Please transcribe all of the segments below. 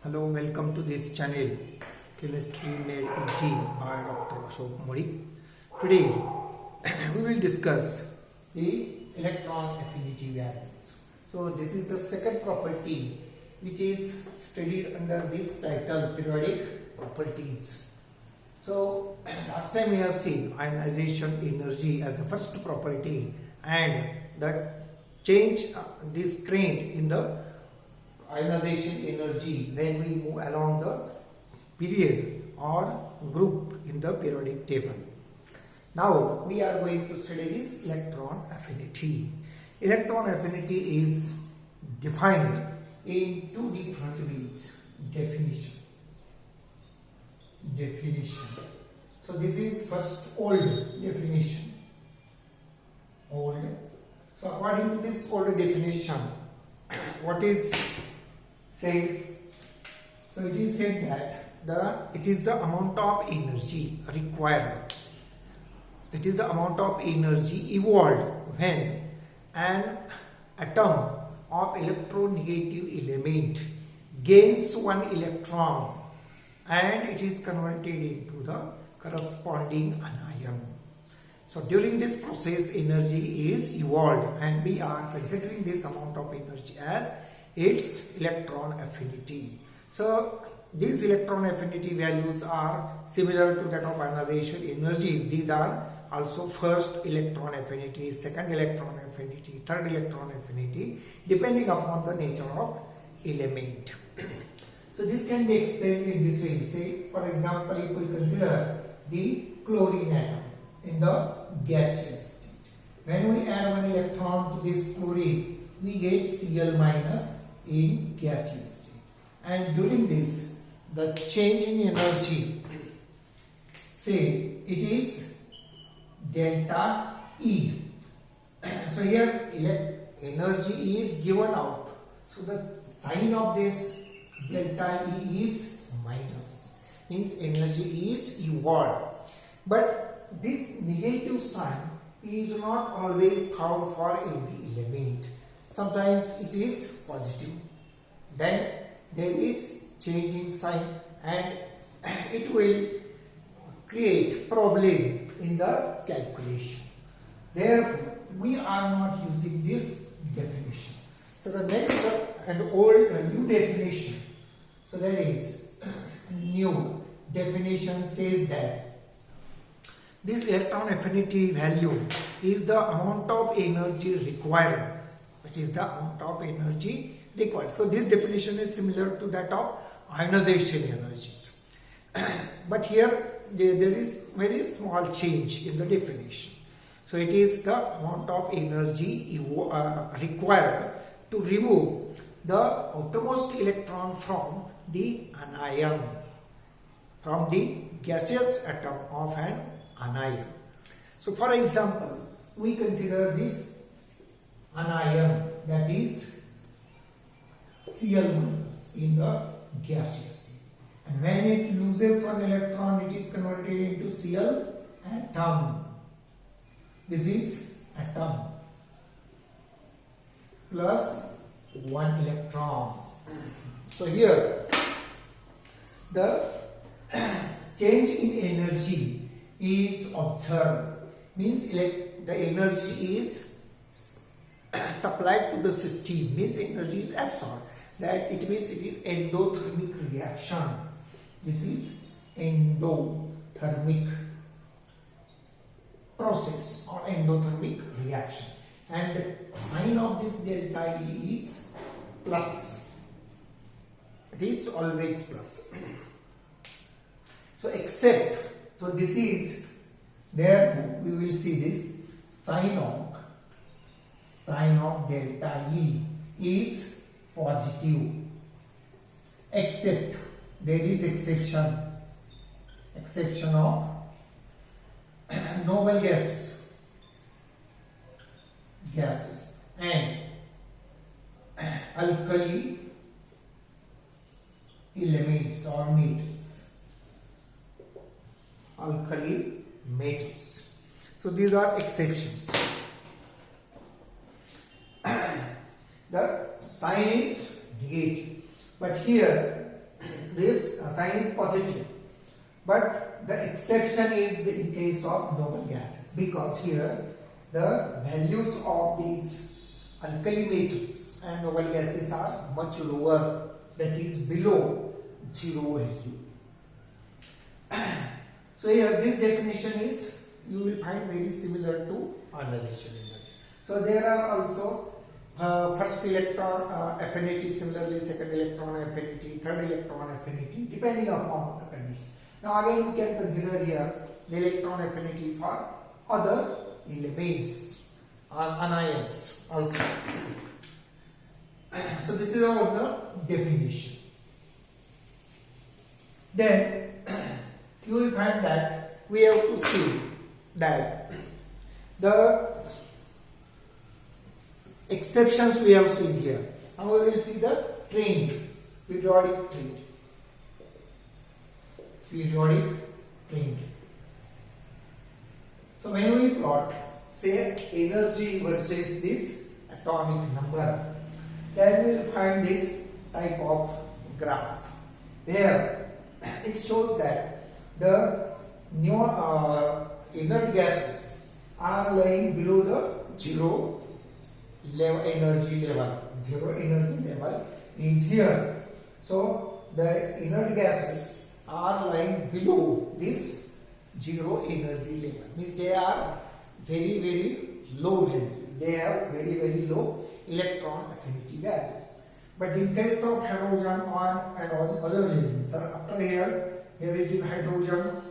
Hello, welcome to this channel Chemistry Made Easy by Dr. Ashok Modi. Today we will discuss the electron affinity values. So this is the second property which is studied under this title periodic properties. So last time we have seen ionization energy as the first property and that change this trend in the ionization energy when we move along the period or group in the periodic table. Now we are going to study this electron affinity. Electron affinity is defined in two different ways. Definition. So this is first old definition. So according to this old definition, what is said? So it is said that it is the amount of energy required. It is the amount of energy evolved when an atom of electronegative element gains one electron and it is converted into the corresponding anion. So during this process energy is evolved and we are considering this amount of energy as its electron affinity. So these electron affinity values are similar to that of ionization energies. These are also first electron affinity, second electron affinity, third electron affinity depending upon the nature of element. So this can be explained in this way. Say for example, if we consider the chlorine atom in the gaseous state. When we add one electron to this chlorine, we get Cl minus in gaseous state. And during this, the change in energy, say it is delta E. So here energy is given out. So the sign of this delta E is minus. Means energy is evolved. But this negative sign is not always found for every element. Sometimes it is positive. Then there is change in sign and it will create problem in the calculation. Therefore, we are not using this definition. So the next new definition. So there is new definition says that this electron affinity value is the amount of energy required, which is the amount of energy required. So this definition is similar to that of ionization energies. But here there is very small change in the definition. So it is the amount of energy required to remove the outermost electron from the anion, from the gaseous atom of an anion. So for example, we consider this anion, that is Cl minus in the gaseous state. And when it loses one electron, it is converted into Cl atom. This is atom plus one electron. So here the change in energy is observed, means the energy is supplied to the system, means energy is absorbed. That it means it is endothermic reaction. This is endothermic process or endothermic reaction. And the sign of this delta E is plus. It is always plus. So this is, therefore we will see this sign of delta E is positive, except there is exception of noble gases and alkali elements or metals. So these are exceptions. The sign is negative, but here this sign is positive. But the exception is in case of noble gases, because here the values of these alkali metals and noble gases are much lower, that is below 0 value. So here this definition is, you will find very similar to ionization energy. So there are also first electron affinity, similarly second electron affinity, third electron affinity, depending upon the condition. Now again we can consider here the electron affinity for other elements or anions also. So this is about the definition. Then you will find that we have to see that the exceptions we have seen here. Now we will see the trend, periodic trend. Periodic trend. So when we plot, say, energy versus this atomic number, then we will find this type of graph where it shows that the new inert gases are lying below the zero level energy level. Zero energy level is here. So the inert gases are lying below this zero energy level. Means they are very, very low value. They have very, very low electron affinity value. But in case of hydrogen and all other elements, after here it is hydrogen,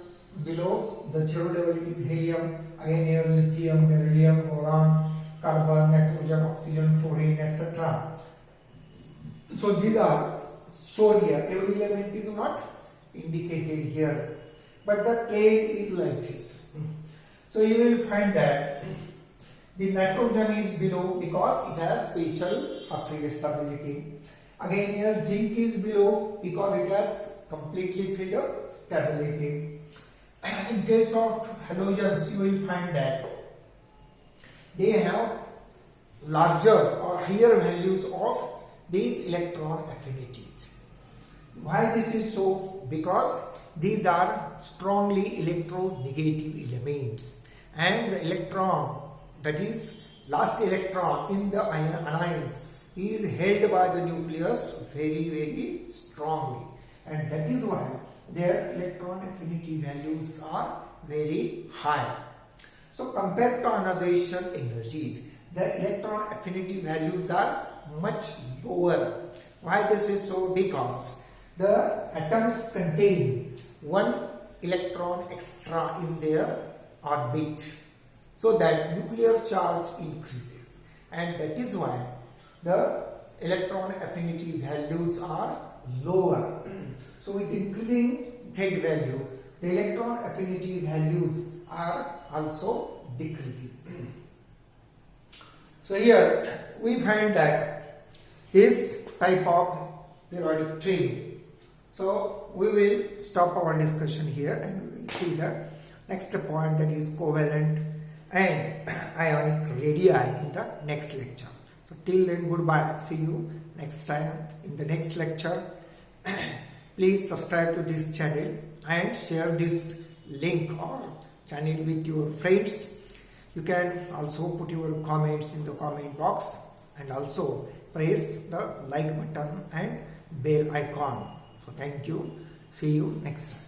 below the zero level it is helium, again here lithium, beryllium, boron, carbon, nitrogen, oxygen, fluorine, etc. So these are shown here. Every element is not indicated here, but the trend is like this. So you will find that the nitrogen is below because it has special free stability. Again here zinc is below because it has completely free stability. In case of halogens, you will find that they have larger or higher values of these electron affinities. Why this is so? Because these are strongly electronegative elements, and the electron, that is last electron in the anions, is held by the nucleus very, very strongly, and that is why their electron affinity values are very high. So compared to ionization energies, the electron affinity values are much lower. Why this is so? Because the atoms contain one electron extra in their orbit, so that nuclear charge increases, and that is why the electron affinity values are lower. So with increasing Z value, the electron affinity values are also decreasing. So here we find that this type of periodic trend. So we will stop our discussion here and we will see the next point, that is covalent and ionic radii, in the next lecture. So till then, goodbye. See you next time in the next lecture. Please subscribe to this channel and share this link or channel with your friends. You can also put your comments in the comment box, and also press the like button and bell icon. So thank you. See you next time.